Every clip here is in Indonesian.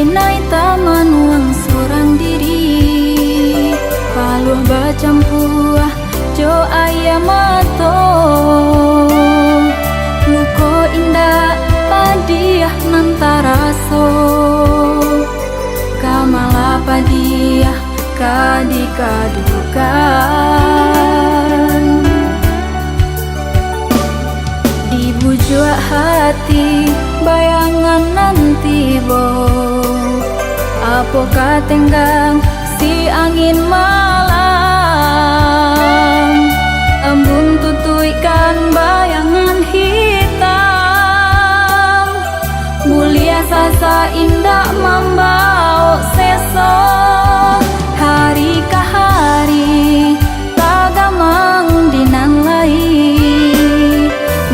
denai taman wang sorang diri, paluh bacampuah jo ayamato, luko indah padiah nantaraso, kamala padiah kadikadukan. Di bujua hati bayangan nanti bo, apo katenggang si angin malam, embun tutuikan bayangan hitam, mulia sasa indah membau seso, hari ke hari tagamang dinang lai,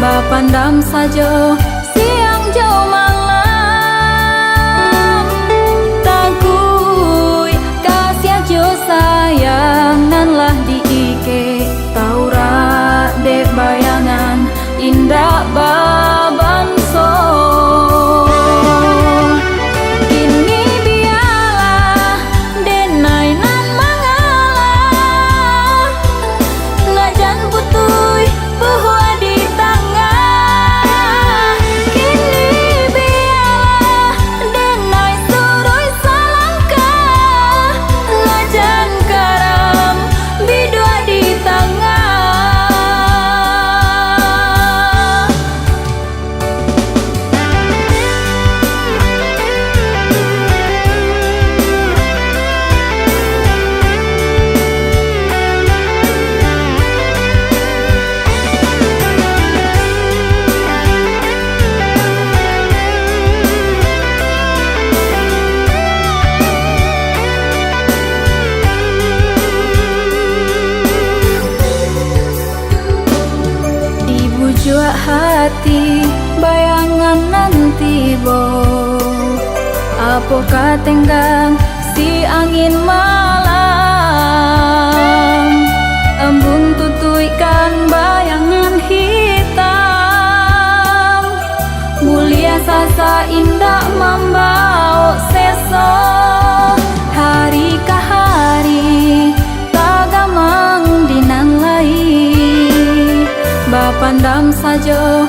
bapandam sajo siang jo malam, tangkui kasih jo sayang nan lah diike, taura dek bayangan indah babanso. Kini biarlah denai nan mangalah, ngajan putui bahwa di tengah. Kini biarlah denai suroi salangkah, ngajan karam bidua di tengah. Jua hati bayangan nanti bo, apo katenggang si angin malam, embun tutuikan bayangan hitam, mulia sasa indah membau seso, hari ke hari tagamang dinang lai, bapandam sajo